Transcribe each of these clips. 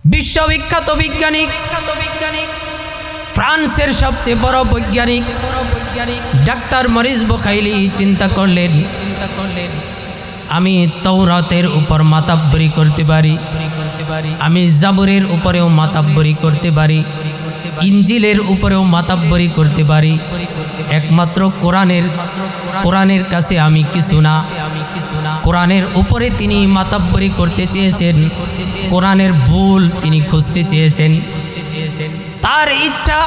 বিশ্ববিখ্যাত বৈজ্ঞানিক ফ্রান্সের সবচেয়ে বড় বৈজ্ঞানিক ডাক্তার মরিস বুখাইলি চিন্তা করলেন আমি তাওরাতের উপর মাতাব্বরি করতে পারি, আমি জাবুরের উপরেও মাতাব্বরি করতে পারি, ইনজিলের উপরেও মাতাব্বরি করতে পারি, একমাত্র কোরআনের কাছে আমি কিছু না। কোরআনের উপরে তিনি মাতাব্বরি করতে চেয়েছেন, কোরআনের ভুল তিনি খুঁজতে চেয়েছেন। তার ইচ্ছা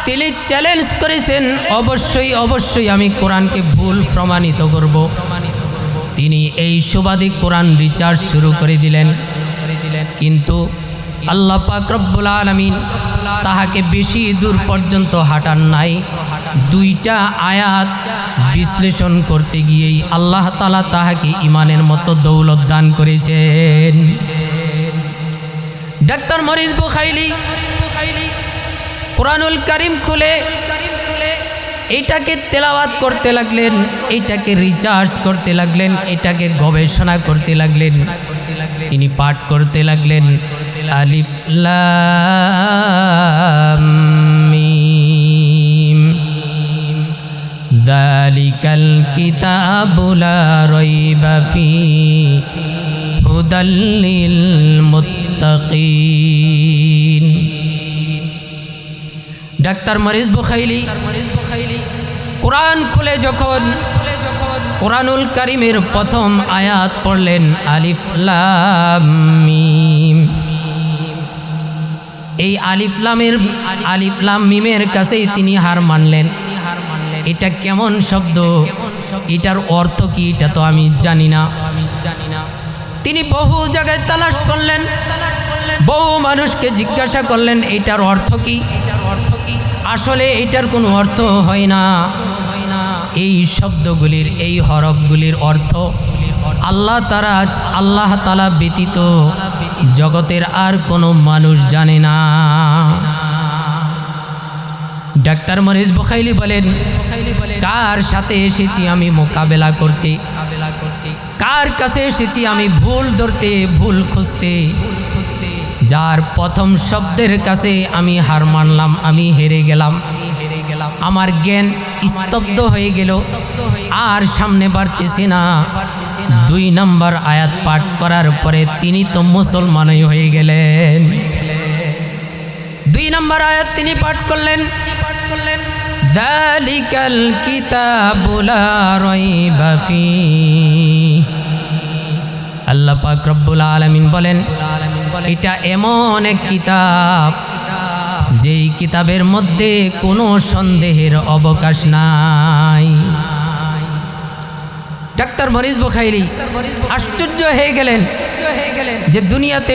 তিনি চ্যালেঞ্জ করেছেন, অবশ্যই আমি কোরআনকে ভুল প্রমাণিত করব। তিনি এই সুবাদে কোরআন রিসার্চ শুরু করে দিলেন। কিন্তু আল্লাহ পাক রব্বুল আলামিন তাহাকে বেশি দূর পর্যন্ত হাঁটান নাই। দুইটা আয়াত বিশ্লেষণ করতে গিয়েই আল্লাহ তাআলা তাহাকে ঈমানের মতো দৌলত দান করেছেন। ডাক্তার মরিস বুখাইলি কুরআনুল কারীম খুলে এইটাকে তেলাওয়াত করতে লাগলেন, এইটাকে রিসার্চ করতে লাগলেন, এটাকে গবেষণা করতে লাগলেন। তিনি পাঠ করতে লাগলেন আলিফ লাম মিম যালিকাল কিতাবু লা রাইবা ফীহি হুদাল লিল মুত্তাকিন। ডাক্তার মরিস বুখাইলি কোরআন খুলে যখন কোরআনুল কারীমের প্রথম আয়াত পড়লেন আলিফ লাম মিম, এই আলিফ লাম মিমের কাছেই তিনি হার মানলেন। এটা কেমন শব্দ, এটার অর্থ কি, এটা তো আমি জানি না। তিনি বহু জায়গায় তালাশ করলেন, বহু মানুষকে জিজ্ঞাসা করলেন এটার অর্থ কি। আসলে এটার কোনো অর্থ হয় না। এই শব্দগুলির, এই হরফগুলির অর্থ আল্লাহ তাআলা ব্যতীত জগতের আর কোনো মানুষ জানে না। ডাক্তার মরিস বুখাইলি বলেন, কার সাথে এসেছি আমি মোকাবেলা করতে, কার কাছে এসেছি আমি ভুল ধরতে, ভুল খুঁজতে। যার প্রথম শব্দের কাছে আমি হার মানলাম, আমি হেরে গেলাম, আমার জ্ঞান স্তব্ধ হয়ে গেল, আর সামনে বাড়তেছি না। 2 নম্বর আয়াত পাঠ করার পরে তিনি তো মুসলমানই হয়ে গেলেন। 2 নম্বর আয়াত তিনি পাঠ করলেন যালিকাল কিতাবু লা রাইবা ফীহি। আল্লাহ পাক রব্বুল আলামিন বলেন, এটা এমন এক কিতাব যেই কিতাবের মধ্যে কোনো সন্দেহের অবকাশ নাই। ডাক্তার মরিস বুখাইলি আশ্চর্য হয়ে গেলেন যে দুনিয়াতে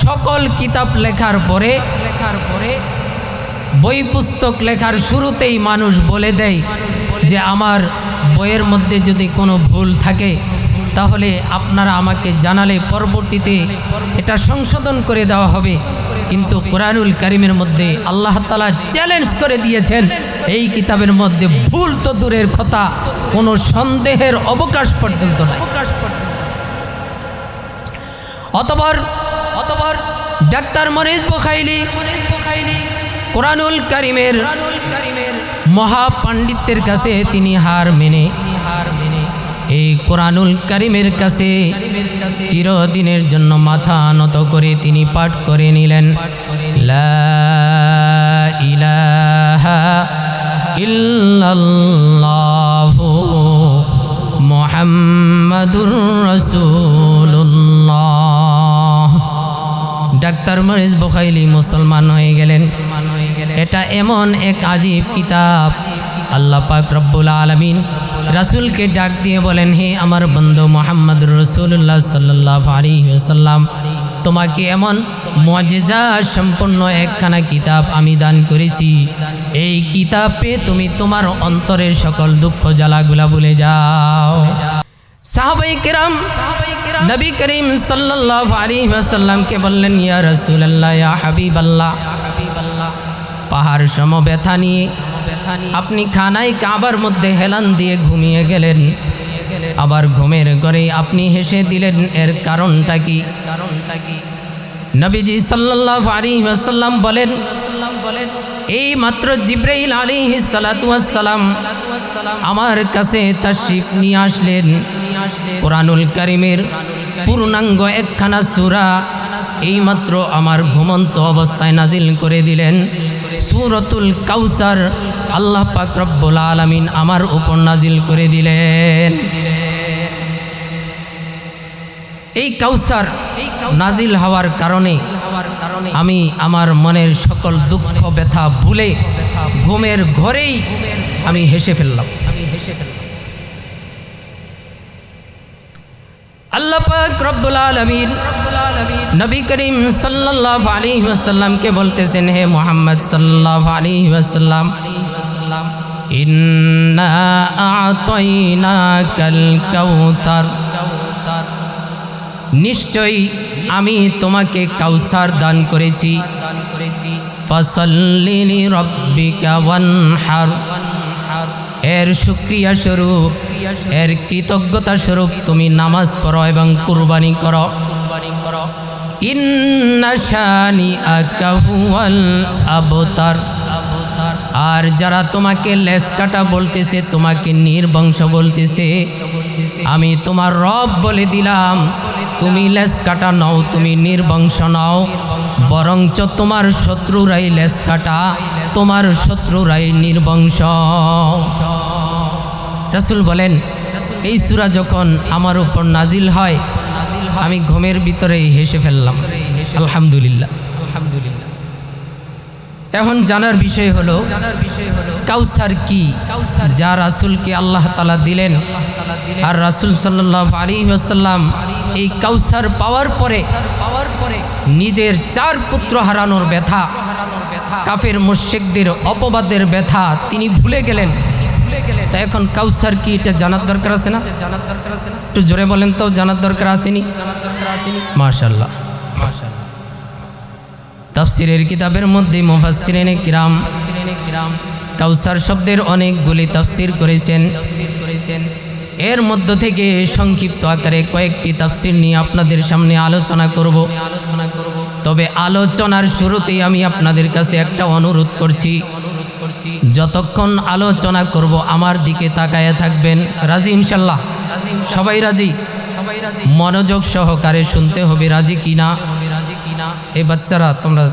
সকল কিতাব লেখার পরে বই পুস্তক লেখার শুরুতেই মানুষ বলে দেয় যে আমার বইয়ের মধ্যে যদি কোনো ভুল থাকে তাহলে আপনারা আমাকে জানালে পরবর্তীতে এটা সংশোধন করে দেওয়া হবে। কিন্তু কোরআনুল কারীমের মধ্যে আল্লাহ তাআলা চ্যালেঞ্জ করে দিয়েছেন, এই কিতাবের মধ্যে ভুল তো দূরের কথা, কোনো সন্দেহের অবকাশ পর্যন্ত নাই। অতঃপর ডাক্তার মরিস বুখাইলি কোরআনুল কারীমের মহাপাণ্ডিত্যের কাছে তিনি হার মেনে এই কোরআনুল কারীমের কাছে চিরদিনের জন্য মাথা নত করে তিনি পাঠ করে নিলেন লা ইলাহা ইল্লাল্লাহু মুহাম্মাদুর রাসূলুল্লাহ। ডাক্তার মরিস বুখাইলি মুসলমান হয়ে গেলেন। এটা এমন এক আজীব কিতাব, আল্লাহ পাক রব্বুল আলামিন রাসূলকে ডাক দিয়ে বলেন, হে আমার বন্ধু মুহাম্মদুর রাসূলুল্লাহ সাল্লাল্লাহু আলাইহি ওয়াসাল্লাম, তোমাকে এমন মুজিজা সম্পন্ন একখানা কিতাব আমি দান করেছি। এই কিতাব পেয়ে তুমি তোমার অন্তরের সকল দুঃখ জ্বালাগুলা ভুলে যাও। সাহাবায়ে কেরাম নবী করিম সাল্লাল্লাহু আলাইহি ওয়াসাল্লামকে বললেন, ইয়া রাসূলুল্লাহ, ইয়া হাবিবাল্লাহ, পাহাড় সম ব্যথা নিয়ে আপনি খানায় কাবার মধ্যে হেলান দিয়ে ঘুমিয়ে গেলেন। আবার ঘুমের ঘরে আপনি হেসে দিলেন, এর কারণটা কি? নবীজি সাল্লাল্লাহু আলাইহি ওয়াসাল্লাম বলেন, এই মাত্র জিবরাইল আলাইহিস সালাতু ওয়াস সালাম আমার কাছে তাশরিফ নিয়ে আসলেন। কুরআনুল কারীমের পূর্ণাঙ্গ একখানা সূরা এই মাত্র আমার ঘুমন্ত অবস্থায় নাজিল করে দিলেন। সূরাতুল কাউসার আল্লাহ পাক রব্বুল আলামিন আমার উপর নাজিল করে দিলেন। এই কাউসার নাজিল হওয়ার কারণে আমি আমার মনের সকল দুঃখ ব্যথা ভুলে ঘুমের ঘরেই আমি হেসে ফেললাম। আল্লাহ পাক রব্বুল আলামিন নবী করিম সাল্লাল্লাহু আলাইহি ওয়াসাল্লামকে বলতেছেন, হে মুহাম্মদ সাল্লাল্লাহু আলাইহি ওয়াসাল্লাম, ইন্না আ'তাইনাকাল কাউসার, নিশ্চয়ই আমি তোমাকে কাউসার দান করেছি। ফাসাল্লি লিরাব্বিকা ওয়ানহার, এর শুকরিয়া স্বরূপ, এর কৃতজ্ঞতা স্বরূপ তুমি নামাজ পড়ো এবং কুরবানি করো। ইন্না শানিআকা হুয়াল আবতার, আর যারা তোমাকে লেস কাটা বলতেছে, তোমাকে নির্বংশ বলতেছে, আমি তোমার রব বলে দিলাম, তুমি লেস কাটা নাও, তুমি নির্বংশ নাও, বরঞ্চ তোমার শত্রুরাই লেস কাটা, তোমার শত্রুরাই নির্বংশ। রাসূল বলেন, এই সূরা যখন আমার উপর নাজিল হয় আমি ঘুমের ভিতরেই হেসে ফেললাম। আলহামদুলিল্লাহ। এখন জানার বিষয় হলো কাউসার কি, যা রাসূলকে আল্লাহ তাআলা দিলেন। আর রাসূল সাল্লাল্লাহু আলাইহি ওয়াসাল্লাম এই কাউসার পাওয়ার পরে নিজের 4 পুত্র হারানোর ব্যথা, কাফের মুশরিকদের অপবাদের ব্যথা তিনি ভুলে গেলেন। তা এখন কাউসার কি এটা জানার দরকার আছে না? একটু জোরে বলেন তো, জানার দরকার আসেনি? মাশাআল্লাহ। তাফসীরের কিতাবের মধ্যে মুফাসসিরিনে কিরাম কাউসার শব্দের অনেকগুলি তাফসীর করেছেন। এর মধ্য থেকে সংক্ষিপ্ত আকারে কয়েকটি তাফসীর নিয়ে আপনাদের সামনে আলোচনা করব। তবে আলোচনার শুরুতেই আমি আপনাদের কাছে একটা অনুরোধ করছি, যতক্ষণ আলোচনা করব আমার দিকে তাকায়া থাকবেন। রাজি ইনশাল্লাহ? সবাই রাজি? মনোযোগ সহকারে শুনতে হবে, রাজি কিনা? এই বাচ্চারা তোমরা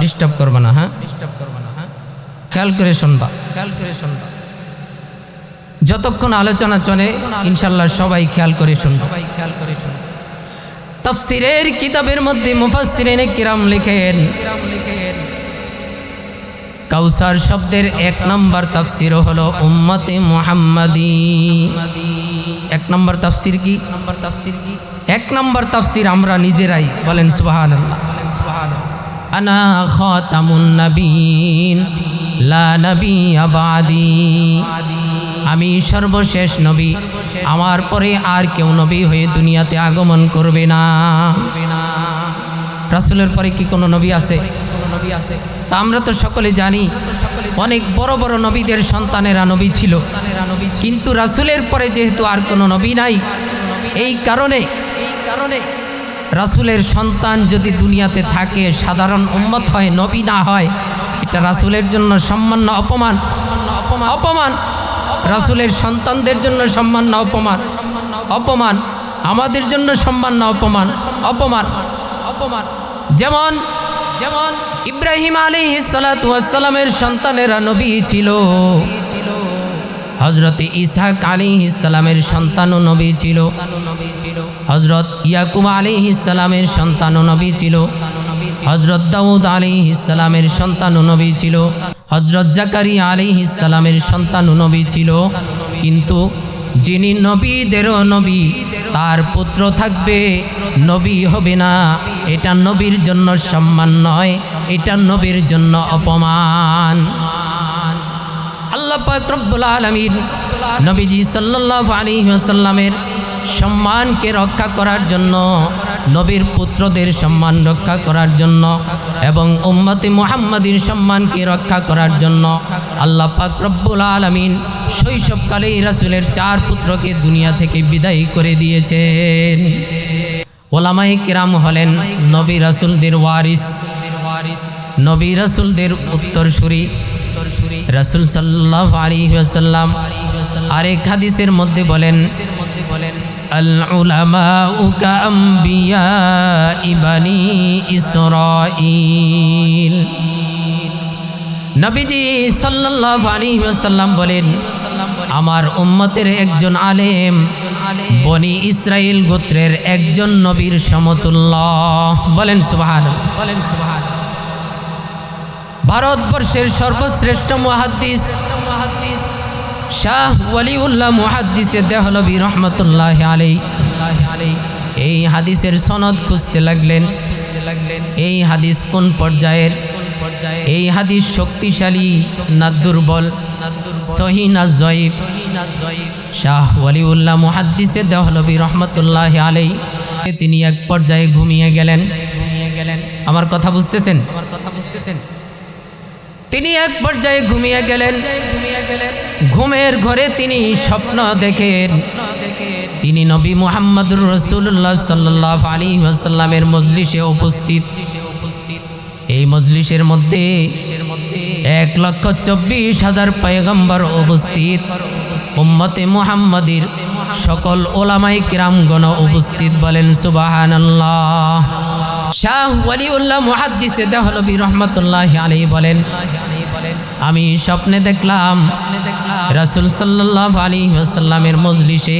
ডিস্টার্ব করবে না, হ্যাঁ? খেয়াল করে শুনবা। যতক্ষণ আলোচনা চলে ইনশাল্লাহ সবাই খেয়াল করে শুনবা। তাফসীরের কিতাবের মধ্যে মুফাসসিরিনে কিরাম লিখেন, কাউসার শব্দের 1 নম্বর তাফসীর হলো উম্মতে মুহাম্মাদি। 1 নম্বর তাফসীর কি? 1 নম্বর তাফসীর আমরা নিজেরাই। বলেন সুবহানাল্লাহ। আনা খাতামুন নবীন লা নাবিয়্যা বাদি, আমি সর্বশেষ নবী, আমার পরে আর কেউ নবী হয়ে দুনিয়াতে আগমন করবে না। রাসূলের পরে কি কোনো নবী আছে? তা আমরা তো সকলে জানি অনেক বড় বড় নবীদের সন্তানেরা নবী ছিল, কিন্তু রাসূলের পরে যেহেতু আর কোনো নবী নাই, এই কারণে রাসূলের সন্তান যদি দুনিয়াতে থাকে, সাধারণ উম্মত হয়, নবী না হয়, এটা রাসূলের জন্য সম্মান না অপমান? অপমান। রাসূলের সন্তানদের জন্য সম্মান না অপমান? অপমান। আমাদের জন্য সম্মান না অপমান? অপমান। যেমন ইব্রাহিম আলাইহিস সালাতু ওয়াস সালামের সন্তানেরা নবী ছিল, হযরত ইসহাক আলাইহিস সালামের সন্তানও নবী ছিল, হযরত ইয়াকুব আলাইহিস সালামের সন্তানও নবী ছিল, হযরত দাউদ আলাইহিস সালামের সন্তানও নবী ছিল, হযরত জাকারিয়া আলাইহিস সালামের সন্তানও নবী ছিল। কিন্তু যিনি নবীদেরও নবী, তার পুত্র থাকবে, নবী হবে না, এটা নবীর জন্য সম্মান নয়, এটা নবীর জন্য অপমান। আল্লাহ পাক রব্বুল আলামিন নবীজি সাল্লাল্লাহু আলাইহি ওয়াসাল্লামের সম্মানকে রক্ষা করার জন্য নবীর পুত্রদের সম্মান রক্ষা করার জন্য এবং উম্মতে মুহাম্মাদীর সম্মানকে রক্ষা করার জন্য আল্লাহ পাক রব্বুল আলামিন শৈশবকালেই রাসূলের 4 পুত্রকে দুনিয়া থেকে বিদায় করে দিয়েছেন। ওলামায়ে কেরাম হলেন নবী রাসূলদের ওয়ারিস, নবী রাসূলদের উত্তরসূরি। রাসূল সাল্লাল্লাহু আলাইহি ওয়াসাল্লাম আরেক হাদিসের মধ্যে বলেন, আল উলামাউ কাআম্বিয়া ইবনি ইসরাঈল। নবীজি সাল্লাল্লাহু আলাইহি ওয়াসাল্লাম বলেন, আমার উম্মতের একজন আলেম বনি ইসরাইল গোত্রের একজন নবীর সমতুল্য। বলেন সুবহানাল্লাহ, বলেন সুবহানাল্লাহ। ভারতবর্ষের সর্বশ্রেষ্ঠ মুহাদ্দিস শাহ ওয়ালিউল্লাহ মুহাদ্দিসে দেহলভী রহমতুল্লাহ আলাইহি এই হাদিসের সনদ খুঁজতে লাগলেন। এই হাদিস কোন পর্যায়ের, এই হাদিস শক্তিশালী না দুর্বল, সহিহ না জয়ীফ। শাহ ওয়ালিউল্লাহ মুহাদ্দিসে দেহলভী রহমতুল্লাহ আলাইহি তিনি এক পর্যায়ে ঘুমিয়ে গেলেন। আমার কথা বুঝতেছেন? তিনি এক পর্যায়ে ঘুমিয়ে গেলেন। ঘুমের ঘরে তিনি স্বপ্ন দেখেন, তিনি নবী মুহাম্মদুর রাসূলুল্লাহ সাল্লাল্লাহু আলাইহি ওয়াসাল্লামের মজলিসে উপস্থিত। এই মজলিসের মধ্যে 1,24,000 পয়গম্বর উপস্থিত, উম্মতে মুহাম্মাদীর সকল ওলামায়ে কিরামগণ উপস্থিত। বলেন সুবহানাল্লাহ। শাহ ওয়ালিউল্লাহ মুহাদ্দিসে দেহলভী রহমতুল্লাহ আলাইহি বলেন, আমি স্বপ্নে দেখলাম রাসূল সাল্লাল্লাহু আলাইহি ওয়াসাল্লামের মজলিসে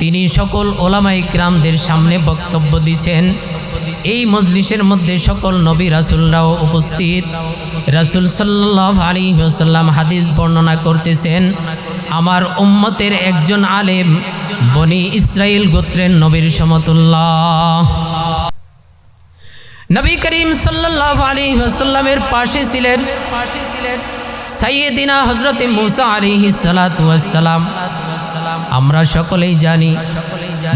তিনি সকল ওলামায়ে কিরামদের সামনে বক্তব্য দিচ্ছেন। এই মজলিসের মধ্যে সকল নবী রাসূলরাও উপস্থিত। রাসূল সাল্লাল্লাহু আলাইহি ওয়াসাল্লাম হাদিস বর্ণনা করতেছেন, আমার উম্মতের একজন আলেম বনি ইসরাইল গোত্রের নবীর সমতুল্য। নবী করিম সাল্লাল্লাহু আলাইহি ওয়াসাল্লামের পাশে ছিলেন সাইয়্যিদিনা হযরত মুসা আলাইহিস সালাতু ওয়াস সালাম। আমরা সকলেই জানি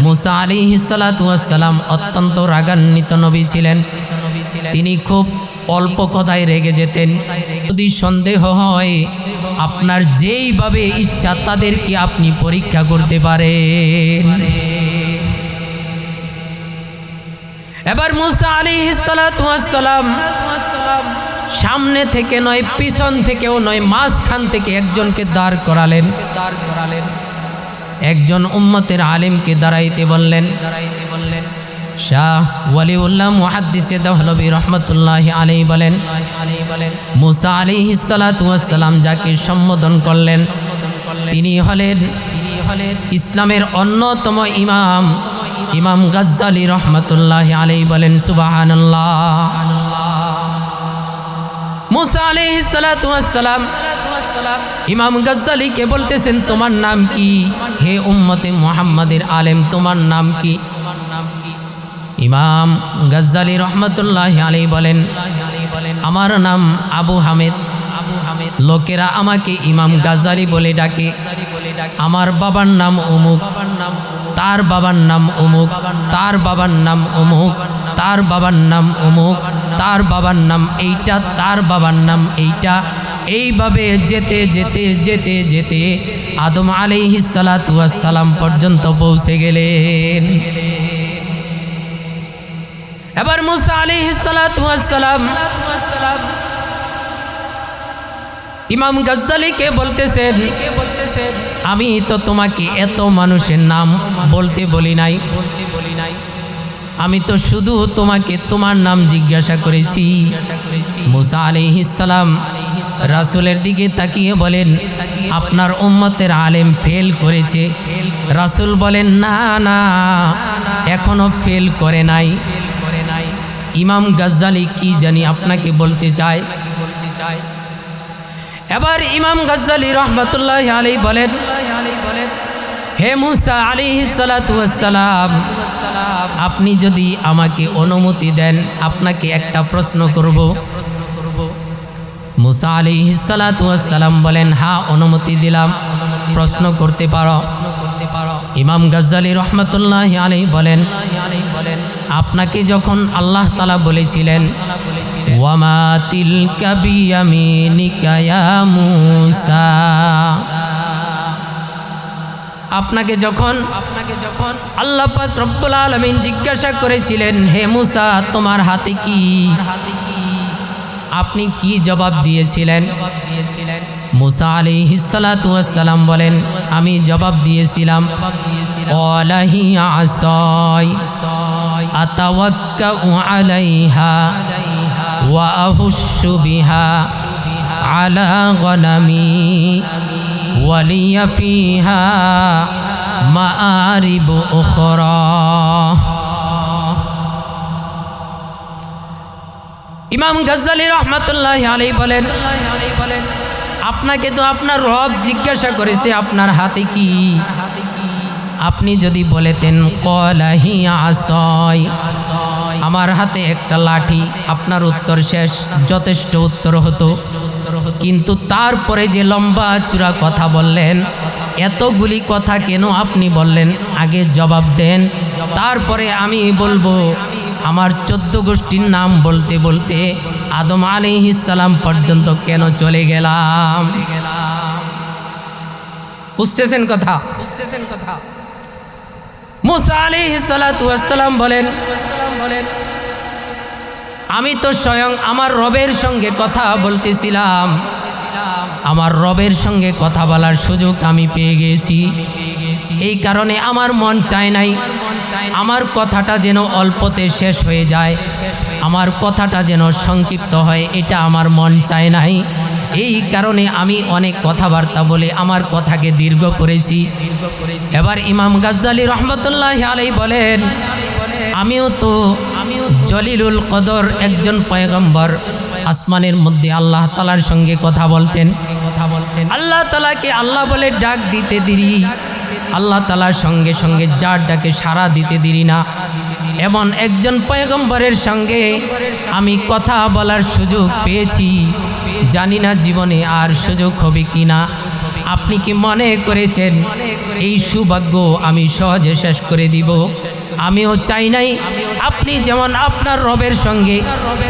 মুসা আলাইহিস সালাতু ওয়াস সালাম অত্যন্ত রাগান্বিত নবী ছিলেন। তিনি খুব অল্প কথায় রেগে যেতেন। যদি সন্দেহ হয় আপনার যেইভাবে ইচ্ছা তাদেরকে আপনি পরীক্ষা করতে পারেন। এবার মুসা আলাইহিস সালাতু ওয়াস সালাম সামনে থেকে নয়, পিছন থেকেও নয়, মাঝখান থেকে একজনকে দাঁড় করালেন। একজন উম্মতের আলেমকে দাঁড়াইতে বললেন। শাহ ওয়ালিউল্লাহ মুহাদ্দিসে দেহলভী রহমতুল্লাহ আলাইহি বলেন, মুসা আলাইহিস সালাতু ওয়াস সালাম যাকে সম্বোধন করলেন তিনি হলেন ইসলামের অন্যতম ইমাম, ইমাম গাজ্জালী রহমতুল্লাহ আলাইহি। বলেন সুবহানাল্লাহ। মুসা আলাইহিস সালাতু ওয়াস সালাম ইমাম গাজ্জালীকে বলতেছেন, তোমার নাম কি? হে উম্মতে মুহাম্মাদের আলেম, তোমার নাম কি? ইমাম গাজ্জালী রহমতুল্লাহ আলাইহি বলেন, আমার নাম আবু হামেদ। লোকেরা আমাকে ইমাম গাজ্জালী বলে ডাকে। আমার বাবার নাম অমুক, তার বাবার নাম অমুক, তার বাবার নাম অমুক, তার বাবার নাম অমুক, তার বাবার নাম এইটা, তার বাবার নাম এইটা। এইভাবে যেতে যেতে যেতে যেতে আদম আলাইহিস সালাতু ওয়াস সালাম পর্যন্ত পৌঁছে গেলেন। এবার মুসা আলাইহিস সালাতু ওয়াস সালাম ইমাম গাজ্জালীকে বলতেছেন, আমি তো তোমাকে এত মানুষের নাম বলতে বলি নাই, আমি তো শুধু তোমাকে তোমার নাম জিজ্ঞাসা করেছি। মুসা আলাইহিস সালাম রাসূলের দিকে তাকিয়ে বলেন, আপনার উম্মতের আলেম ফেল করেছে। রাসূল বলেন, না না, এখনো ফেল করে নাই। ইমাম গাজ্জালী কি জানি আপনাকে বলতে চায়। এবার ইমাম গাজ্জালী রহমতুল্লাহ আলাইহি বলেন, হে মুসা আলাইহিস সালাতু ওয়াস সালাম, আপনি যদি আমাকে অনুমতি দেন আপনাকে একটা প্রশ্ন করব। মুসা আলাইহিস সালাতু ওয়াস সালাম বলেন, হ্যাঁ অনুমতি দিলাম, প্রশ্ন করতে পারো। ইমাম গাজ্জালী রহমতুল্লাহ আলাইহি বলেন, আপনাকে যখন আল্লাহ তাআলা বলেছিলেন ওয়ামা তিলকা বিয়ামিনিকা ইয়া মূসা, আপনাকে যখন আল্লাহ পাক রব্বুল আলামিন জিজ্ঞাসা করেছিলেন হে মূসা তোমার হাতে কি, আপনি কি জবাব দিয়েছিলেন? মূসা আলাইহিস সালাতু ওয়াস সালাম বলেন আমি জবাব দিয়েছিলাম ক্বালা হিয়া আসাই আতাওয়াক্কাউ আলাইহা ওয়া আহুশু বিহা আলা গনামি ওয়ালিয়া ফিহা মাআরিব উখরা। ইমাম গাজ্জালী রাহমাতুল্লাহি আলাইহি বলেন আপনাকে তো আপনার রব জিজ্ঞাসা করেছে আপনার হাতে কি, আপনি যদি বলেতেন ক্বালা হিয়া আসাই, আমার হাতে একটা লাঠি, আপনার উত্তর শেষ, যথেষ্ট উত্তর হতো। কিন্তু তারপরে যে লম্বা চূড়া কথা বললেন, এতগুলি কথা কেন আপনি বললেন? আগে জবাব দেন, তারপরে আমি বলবো। আমার 14 গোষ্ঠীর নাম বলতে বলতে আদম আলাইহিস সালাম পর্যন্ত কেন চলে গেলাম? বুঝতেছেন কথা? মূসা আলাইহিস সালাতু ওয়াস সালাম বলেন আমি তো স্বয়ং আমার রবের সঙ্গে কথা বলতেছিলাম, আমার রবের সঙ্গে কথা বলার সুযোগ আমি পেয়ে গেছি, এই কারণে আমার মন চায় নাই আমার কথাটা যেন অল্পতে শেষ হয়ে যায়, আমার কথাটা যেন সংক্ষিপ্ত হয়, এটা আমার মন চায় নাই। এই কারণে আমি অনেক কথাবার্তা বলে আমার কথাকে দীর্ঘ করেছি। এবার ইমাম গাজ্জালী রাহমাতুল্লাহি আলাইহি বলেন আমিও তো জলিলুল কদর একজন পয়গম্বর, আসমানের মধ্যে আল্লাহ তাআলার সঙ্গে কথা বলতেন, আল্লাহ তাআলাকে আল্লাহ বলে ডাক দিতে দেরি, আল্লাহ তাআলার সঙ্গে সঙ্গে যার ডাকে সাড়া দিতে দেরি না, এমন একজন পয়গম্বরের সঙ্গে আমি কথা বলার সুযোগ পেয়েছি, জানি না জীবনে আর সুযোগ হবে কিনা। আপনি কি মনে করেছেন এই সৌভাগ্য আমি সহজে শেষ করে দিব? আমিও চাই নাই আপনি যেমন আপনার রবের সঙ্গে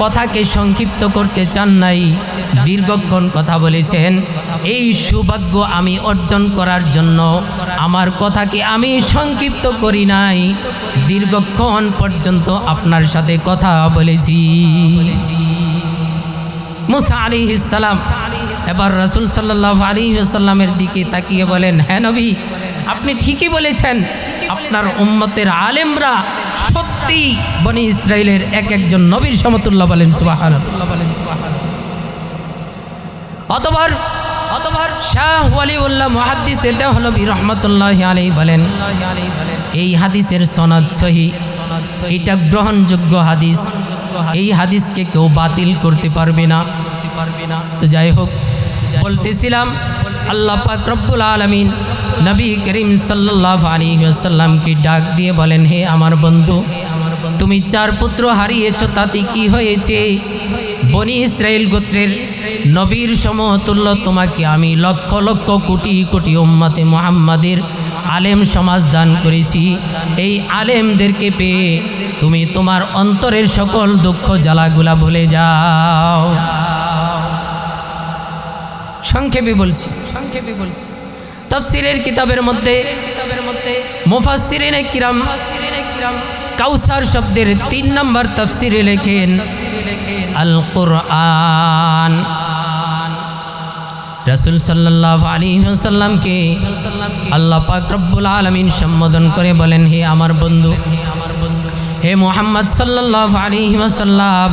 কথাকে সংক্ষিপ্ত করতে চান নাই, দীর্ঘক্ষণ কথা বলেছেন, এই সৌভাগ্য আমি অর্জন করার জন্য আমার কথাকে আমি সংক্ষিপ্ত করি নাই, দীর্ঘক্ষণ পর্যন্ত আপনার সাথে কথা বলেছি। মূসা আলাইহিস সালাম এবার রাসূল সাল্লাল্লাহু আলাইহি ওয়াসাল্লামের দিকে তাকিয়ে বলেন হ্যাঁ নবী, আপনি ঠিকই বলেছেন, আপনার উম্মতের আলেমরা সত্যি বনি ইসরাইলের এক একজন নবীর সমতুল্য। বলেন সুবহানাল্লাহ। অতঃপর শাহ ওয়ালিউল্লাহ মুহাদ্দিস দেহলভী রাহমাতুল্লাহি আলাইহি বলেন এই হাদিসের সনদ সহিহ, এটা গ্রহণযোগ্য হাদিস, এই হাদিসকে কেউ বাতিল করতে পারবে না। তো যাই হোক, বলতেছিলাম আল্লাহ পাক রব্বুল আলামিন নবী করিম সাল্লাল্লাহু আলাইহি ওয়াসাল্লামকে ডাক দিয়ে বলেন হে আমার বন্ধু, তুমি 4 পুত্র হারিয়েছো, তাতে কি হয়েছে? বনি ইসরাইল গোত্রের নবীর সমতুল্য তোমাকে আমি লক্ষ লক্ষ কোটি কোটি উম্মতে মুহাম্মাদের আলেম সমাজ দান করেছি। এই আলেমদেরকে পেয়ে তুমি তোমার অন্তরের সকল দুঃখ জ্বালাগুলা ভুলে যাও। সংক্ষেপে বলছি তাফসীরের কিতাবের মধ্যে মুফাসসিরিনে কিরাম কাউসার শব্দের 3 নম্বর তাফসীরে লেখেন আল কুরআন। রাসূল সাল্লাল্লাহু আলাইহি ওয়াসাল্লামকে আল্লাহ পাক রব্বুল আলামিন সম্বোধন করে বলেন হে আমার বন্ধু, হে মুহাম্মদ সাল্লাল্লাহু আলাইহি ওয়াসাল্লাম,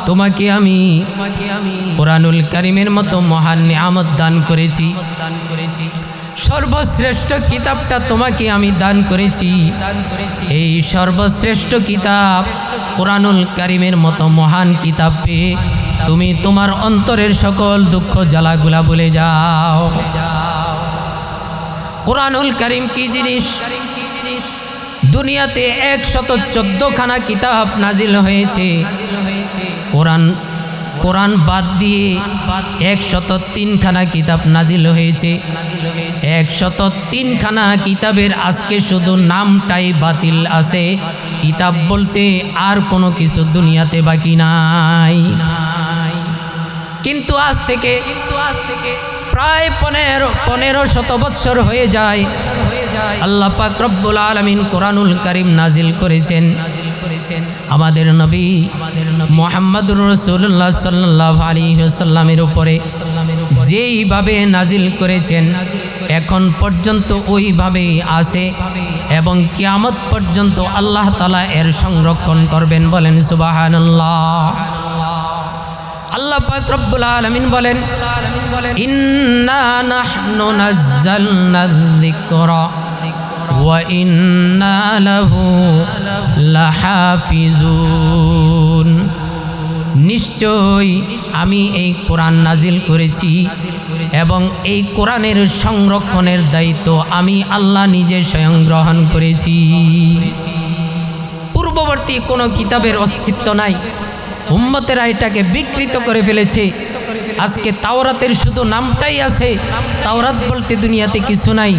তোমাকে আমি কুরআনুল কারীমের মতো মহান নিয়ামত দান করেছি, সর্বশ্রেষ্ঠ কিতাবটা তোমাকে আমি দান করেছি। এই সর্বশ্রেষ্ঠ কিতাব কুরআনুল কারীমের মতো মহান কিতাব পেয়ে তুমি তোমার অন্তরের সকল দুঃখ জ্বালাগুলা ভুলে যাও। কুরআনুল কারীম কি জিনিস? দুনিয়াতে 114 খানা কিতাব নাজিল হয়েছে। কোরআন কোরআন বাদ দিয়ে 103খানা কিতাব নাজিল হয়েছে। 103খানা কিতাবের আজকে শুধু নামটাই বাতিল আছে। কিতাব বলতে আর কোনো কিছু দুনিয়াতে বাকি নাই। কিন্তু আজ থেকে প্রায় 1500 বছর হয়ে যায়, আল্লাহ পাক রব্বুল আলামিন কোরআনুল কারীম নাজিল করেছেন আমাদের নবী মুহাম্মদুর রাসূলুল্লাহ সাল্লাল্লাহু আলাইহি ওয়াসাল্লামের উপরে। যেইভাবে নাজিল করেছেন এখন পর্যন্ত ওইভাবেই আছে এবং কিয়ামত পর্যন্ত আল্লাহ তাআলা এর সংরক্ষণ করবেন। বলেন সুবহানাল্লাহ। আল্লাহ পাক রব্বুল আলামিন বলেন, ইন্না নাহনু নাযালনায যিকরা ওয়া ইন্না লাহু লাহাফিজুন। নিশ্চয় আমি এই কোরআন নাজিল করেছি এবং এই কোরআনের সংরক্ষণের দায়িত্ব আমি আল্লাহ নিজে স্বয়ং গ্রহণ করেছি। পূর্ববর্তী কোনো কিতাবের অস্তিত্ব নাই, উম্মতেরা এটাকে বিকৃত করে ফেলেছে। আজকে তাওরাতের শুধু নামটাই আছে, তাওরাত বলতে দুনিয়াতে কিছু নাই।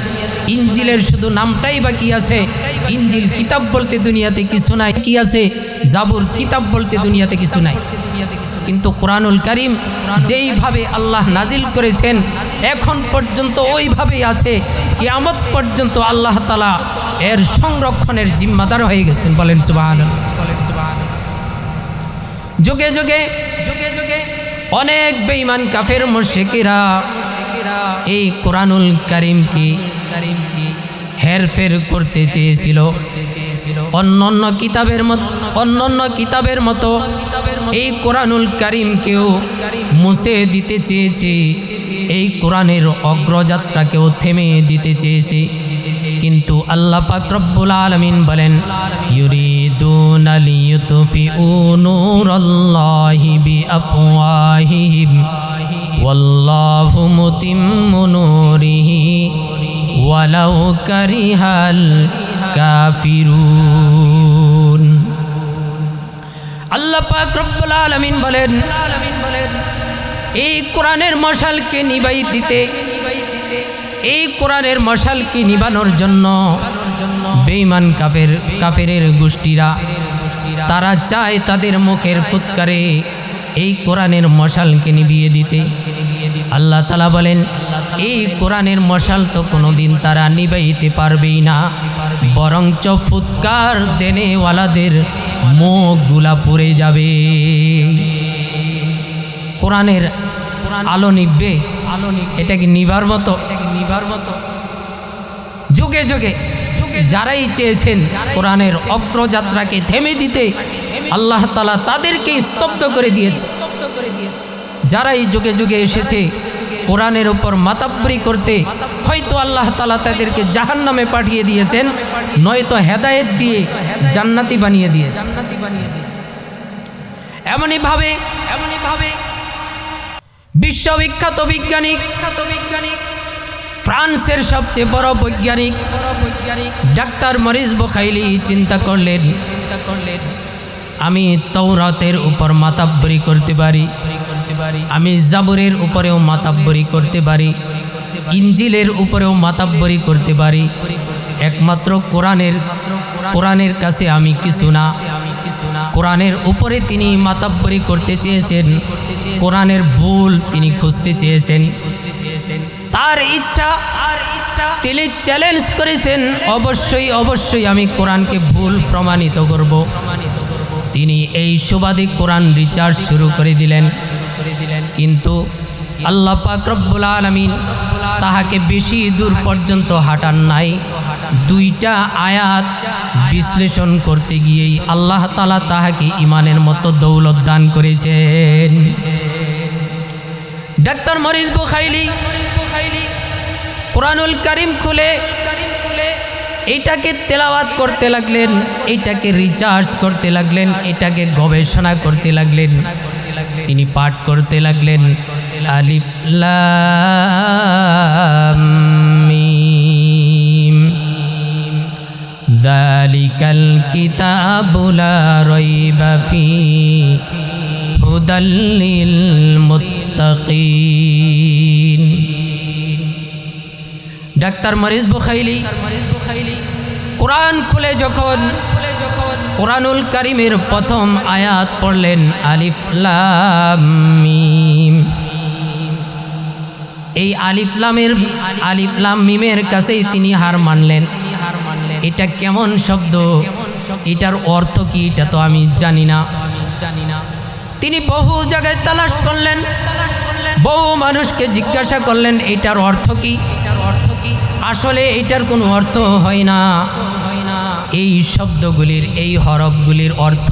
ইঞ্জিলের শুধু নামটাই বাকি আছে, ইঞ্জিল কিতাব বলতে দুনিয়াতে কিছু নাই। কি আছে? জাবুর কিতাব বলতে দুনিয়াতে কিছু নাই। কিন্তু কোরআনুল কারীম যেইভাবে আল্লাহ নাজিল করেছেন এখন পর্যন্ত ওইভাবেই আছে। কিয়ামত পর্যন্ত আল্লাহ তাআলা এর সংরক্ষণের জিম্মাদার হয়ে গেছেন। বলেন সুবহানাল্লাহ। যুগে যুগে অনেক বেঈমান কাফের মুশরিকেরা এই কোরআনুল কারীমকে হেরফের করতে চেয়েছিল। অন্যান্য কিতাবের মতো এই কোরআনুল কারীমকেও মুছে দিতে চেয়েছে, এই কোরআনের অগ্রযাত্রাকেও থেমে দিতে চেয়েছে। কিন্তু আল্লাহ পাক রব্বুল আলামিন বলেন, ইউরিদুনা লিয়ুতফিউ নূরাল্লাহি বিআফওয়াহিহিম ওয়াল্লাহু মুতিম্মু নূরিহি ওয়ালাউ কারিহাল কাফিরুন। আল্লাহ পাক রব্বুল আলামিন বলেন, এই কোরআনের মশালকে নিভাই দিতে, এই কোরআনের মশালকে নিবানোর জন্য বেঈমান কাফেরের গোষ্ঠীরা তারা চায় তাদের মুখের ফুৎকারে এই কোরআনের মশালকে নিভিয়ে দিতে। আল্লাহ তাআলা বলেন, এই কোরআনের মশাল তো কোনোদিন তারা নিভাইতে পারবেই না, বরঞ্চ ফুৎকার দেনেওয়ালাদের মুখগুলা পুড়ে যাবে। কোরআনের আলো নিভবে, এটা কি নিভার মতো? যুগে যুগে যারাই চেয়েছেন কোরআনের অগ্রযাত্রাকে থেমে দিতে, আল্লাহ তাআলা তাদেরকে স্তব্ধ করে দিয়েছে। যারাই যুগে যুগে এসেছে কোরআনের উপর মাতাব্বরি করতে, হয়তো আল্লাহ তাআলা তাদেরকে জাহান্নামে পাঠিয়ে দিয়েছেন, নয়তো হেদায়েত দিয়ে জান্নাতি বানিয়ে দিয়েছেন। এমনই ভাবে বিশ্ববিখ্যাত বৈজ্ঞানিক ফ্রান্সের সবচেয়ে বড় বৈজ্ঞানিক ডাক্তার মরিস বুখাইলি চিন্তা করলেন, আমি তাওরাতের উপর মাতাব্বরি করতে পারি, আমি জাবুরের উপরেও মাতাব্বরি করতে পারি, ইঞ্জিলের উপরেও মাতাব্বরি করতে পারি, একমাত্র কোরআনের কাছে আমি কিছু না। কোরআনের উপরে তিনি মাতাব্বরি করতে চেয়েছেন, কোরআনের ভুল তিনি খুঁজতে চেয়েছেন। তার ইচ্ছা তিনি চ্যালেঞ্জ করেছেন, অবশ্যই আমি কোরআনকে ভুল প্রমাণিত করব। তিনি এই সুবাদে কোরআন রিসার্চ শুরু করে দিলেন। কিন্তু আল্লাহ পাক রব্বুল আলামিন তাহাকে বেশি দূর পর্যন্ত হাঁটান নাই। 2টা আয়াত বিশ্লেষণ করতে গিয়েই আল্লাহ তাআলা তাহাকে ঈমানের মতো দৌলত দান করেছেন। ডাক্তার মরিস বুখাইলি কোরআনুল কারীম খুলে এইটাকে তেলাওয়াত করতে লাগলেন, এইটাকে রিসার্চ করতে লাগলেন, এটাকে গবেষণা করতে লাগলেন। তিনি পাঠ করতে লাগলেন, আলিফ লাম মিম যালিকাল কিতাবু লা রাইবা ফীহি হুদাল লিল মুত্তাকিন। ডাক্তার মরিস বুখাইলি কোরআন খুলে যখন কোরআনুল কারীমের প্রথম আয়াত পড়লেন আলিফ লাম মিম, এই আলিফ লাম মিমের কাছেই তিনি হার মানলেন। এটা কেমন শব্দ, এটার অর্থ কি, এটা তো আমি জানি না। তিনি বহু জায়গায় তালাশ করলেন, বহু মানুষকে জিজ্ঞাসা করলেন এটার অর্থ কি। আসলে এটার কোনো অর্থ হয় না। এই শব্দগুলির, এই হরফগুলির অর্থ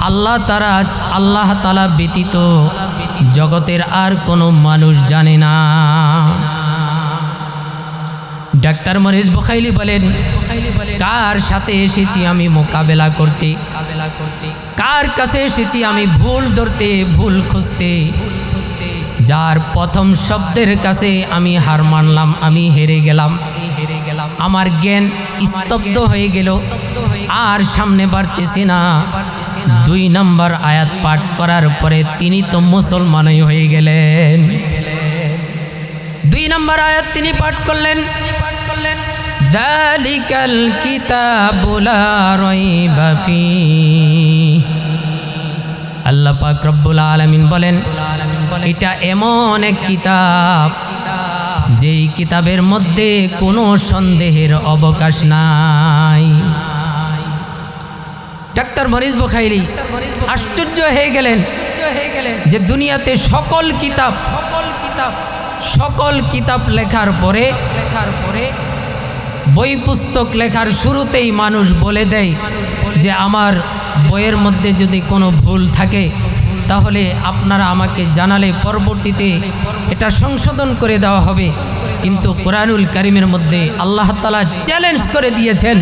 আল্লাহ তাআলা ব্যতীত জগতের আর কোনো মানুষ জানে না। ডাক্তার মরিস বুখাইলি বলেন, কার সাথে এসেছি আমি মোকাবেলা করতে, কার কাছে এসেছি আমি ভুল ধরতে, ভুল খুঁজতে, যার প্রথম শব্দের কাছে আমি হার মানলাম, আমি হেরে গেলাম, আমার জ্ঞান স্তব্ধ হয়ে গেল, আর সামনে বাড়তেছি না। 2 নম্বর আয়াত পাঠ করার পরে তিনি তো মুসলমানই হয়ে গেলেন। 2 নম্বর আয়াত তিনি পাঠ করলেন, যালিকাল কিতাবু লা রাইবা ফীহি। আল্লাহ পাক রব্বুল আলামিন বলেন, এটা এমন এক কিতাব যেই কিতাবের মধ্যে কোনো সন্দেহের অবকাশ নাই। ডাক্তার মরিস বুখাইলি আশ্চর্য হয়ে গেলেন যে দুনিয়াতে সকল কিতাব লেখার পরে বই পুস্তক লেখার শুরুতেই মানুষ বলে দেয় যে আমার বইয়ের মধ্যে যদি কোনো ভুল থাকে তাহলে আপনারা আমাকে জানালে পরবর্তীতে এটা সংশোধন করে দেওয়া হবে। কিন্তু কোরআনুল কারীমের মধ্যে আল্লাহ তাআলা চ্যালেঞ্জ করে দিয়েছেন,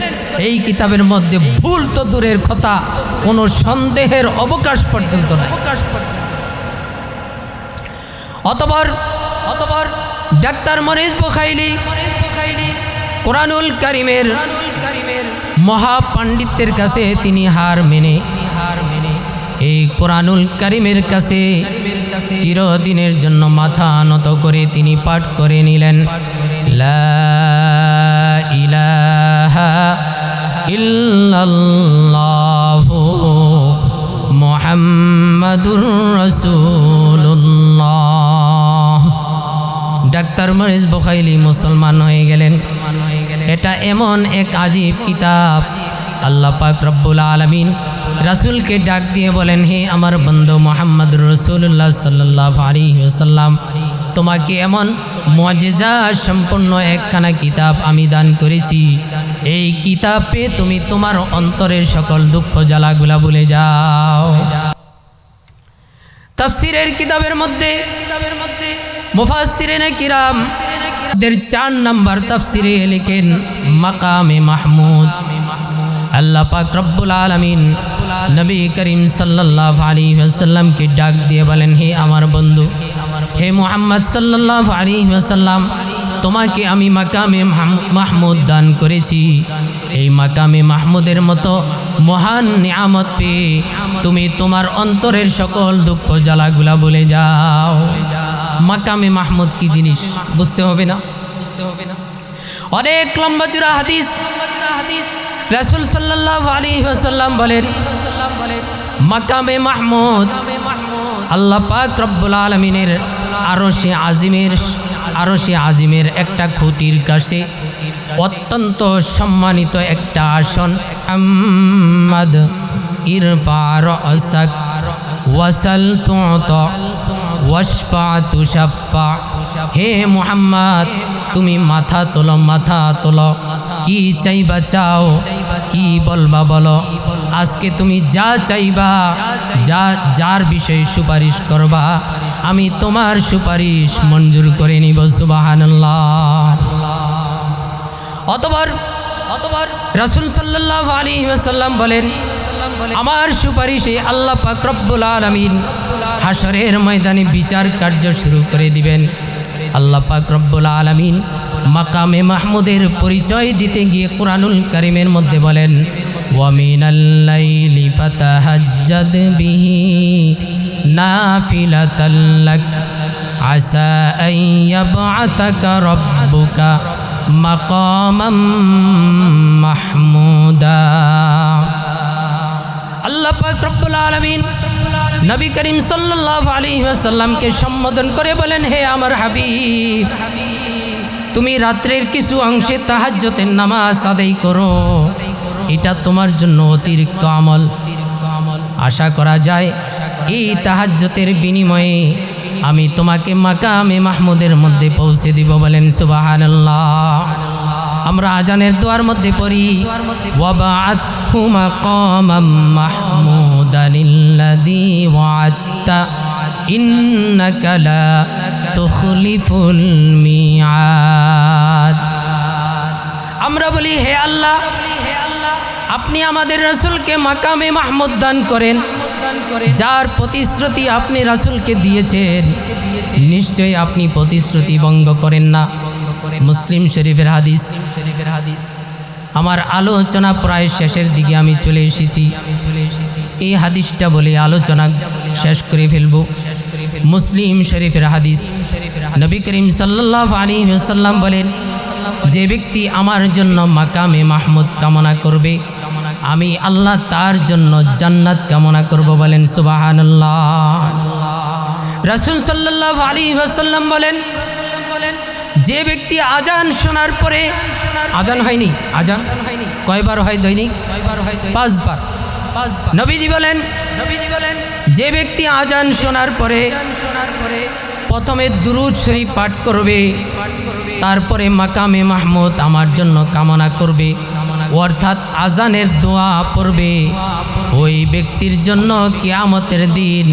এই কিতাবের মধ্যে ভুল তো দূরের কথা, কোনো সন্দেহের অবকাশ পর্যন্ত নাই। অতঃপর ডাক্তার মরিস বুখাইলি কোরআনুল কারীমের মহাপাণ্ডিত্যের কাছে তিনি হার মেনে এই কোরআনুল কারীমের কাছে চিরদিনের জন্য মাথা নত করে তিনি পাঠ করে নিলেন, লা ইলাহা ইল্লাল্লাহু মুহাম্মাদুর রাসূলুল্লাহ। ডাক্তার মরিস বুখাইলি মুসলমান হয়ে গেলেন। এটা এমন এক আজীব কিতাব, আল্লাহ পাক রব্বুল আলামিন রাসূলকে ডাক দিয়ে বলেন, হে আমার বন্ধু মুহাম্মদুর রাসূলুল্লাহ সাল্লাল্লাহু আলাইহি ওয়াসাল্লাম, তোমাকে এমন মুআজিজা সম্পন্ন একখানা কিতাব আমি দান করেছি, এই কিতাব পেয়ে তুমি তোমার অন্তরের সকল দুঃখ জ্বালাগুলা ভুলে যাও। তাফসীরের কিতাবের মধ্যে মুফাসসিরিনে কিরাম 4 নম্বর তাফসীরে লিখেন মাকামে মাহমুদ। আল্লাহ পাক রব্বুল আলামিন নবী করিম সাল্লাল্লাহু আলাইহি ওয়াসাল্লামকে ডাক দিয়ে বলেন, হে আমার বন্ধু, হে মুহাম্মদ সাল্লাল্লাহু আলাইহি ওয়াসাল্লাম, তোমাকে আমি মাকামে মাহমুদ দান করেছি। এই মাকামে মাহমুদের মতো মহান নিয়ামত পেয়ে তুমি তোমার অন্তরের সকল দুঃখ জ্বালাগুলা ভুলে যাও। মাকামে মাহমুদ কি জিনিস বুঝতে হবে না? অনেক লম্বা চূড়া হাদিস রাসূল সাল্লাল্লাহু আলাইহি ওয়াসাল্লাম বলেন, মাকামে মাহমুদ আল্লাহ পাক রব্বুল আলামিনের আরশে আজিমের একটা খুঁটির কাছে অত্যন্ত সম্মানিত একটা আসন। মুহাম্মদ ইরফা রাসাক ওয়াসাল তুতা ওয়াশফা তুশাফা। হে মুহাম্মদ, তুমি মাথা তোলো, মাথা তোলো, কি চাইবা চাও, কি বলবা বলো। আজকে তুমি যা চাইবা, যার বিষয়ে সুপারিশ করবা, আমি তোমার সুপারিশ মঞ্জুর করে নিব। সুবহানাল্লাহ। অতঃপর রাসূল সাল্লাল্লাহু আলাইহি ওয়াসাল্লাম বলেন, আমার সুপারিশে আল্লাহ পাক রব্বুল আলামিন হাশরের ময়দানে বিচার কার্য শুরু করে দিবেন। আল্লাহ পাক রব্বুল আলামিন মাকামে মাহমুদের পরিচয় দিতে গিয়ে কোরআনুল কারীমের মধ্যে বলেন, ওয়া মিনাল লাইলি ফাতাহাজ্জাদ বিহি নাফিলাতাল লাক আসা আন ইয়াবআসাকা রাব্বুকা মাকামাম মাহমুদা। আল্লাহ পাক রব্বুল আলামিন নবী করিম সাল্লাল্লাহু আলাইহি ওয়াসাল্লামকে সম্বোধন করে বলেন, হে আমার হাবিব, তুমি রাত্রের কিছু অংশে তাহাজ্জুদের নামাজ আদায় করো, এটা তোমার জন্য অতিরিক্ত আমল। আশা করা যায় এই তাহাজ্জুদের বিনিময়ে আমি তোমাকে মাকামে মাহমুদের মধ্যে পৌঁছে দিব। বলেন সুবহানাল্লাহ। আমরা আজানের দোয়ার মধ্যে পড়ি, ওয়াবাআতহু মাকামাম মাহমুদানিল্লাযী ওয়া'আদতা ইন্নাকা লা তুখলিফুল মিআদ। আমরা বলি, হে আল্লাহ, আপনি আমাদের রাসূলকে মাকামে মাহমুদ দান করেন, যার প্রতিশ্রুতি আপনি রাসূলকে দিয়েছেন, নিশ্চয়ই আপনি প্রতিশ্রুতি ভঙ্গ করেন না। মুসলিম শরীফের হাদিস। আমার আলোচনা প্রায় শেষের দিকে আমি চলে এসেছি। এই হাদিসটা বলে আলোচনা শেষ করে ফেলব। মুসলিম শরীফের হাদিস, নবী করিম সাল্লাল্লাহু আলাইহি ওয়াসাল্লাম বলেন, যে ব্যক্তি আমার জন্য মাকামে মাহমুদ কামনা করবে, আমি আল্লাহ তার জন্য জান্নাত কামনা করব। বলেন সুবহানাল্লাহ। রাসূল সাল্লাল্লাহু আলাইহি ওয়াসাল্লাম বলেন, যে ব্যক্তি আজান শোনার পরে, আজান হয়নি, আজান কয়বার হয় দৈনিক? 5 বার। নবীজি বলেন, যে ব্যক্তি আজান শোনার পরে প্রথমে দুরূদ শরীফ পাঠ করবে, তারপরে মাকামে মাহমুদ আমার জন্য কামনা করবে, অর্থাৎ আজানের দোয়া পড়বে, ওই ব্যক্তির জন্য কিয়ামতের দিন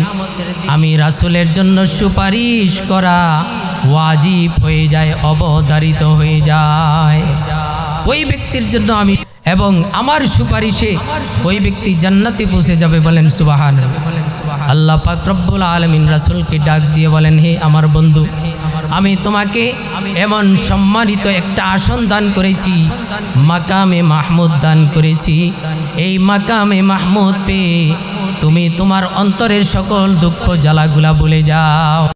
আমি রাসূলের জন্য সুপারিশ করা ওয়াজিব হয়ে যায়, অবধারিত হয়ে যায়। ওই ব্যক্তির জন্য আমি, এবং আমার সুপারিশে ওই ব্যক্তি জান্নাতে পৌঁছে যাবে। বলেন সুবহানাল্লাহ। আল্লাহ পাক রব্বুল আলামিন রাসূলকে ডাক দিয়ে বলেন, হে আমার বন্ধু, আমি তোমাকে এমন সম্মানিত একটা আসন দান করেছি, মাকামে মাহমুদ দান করেছি। এই মাকামে মাহমুদ পেয়ে তুমি তোমার অন্তরের সকল দুঃখ জ্বালাগুলা ভুলে যাও।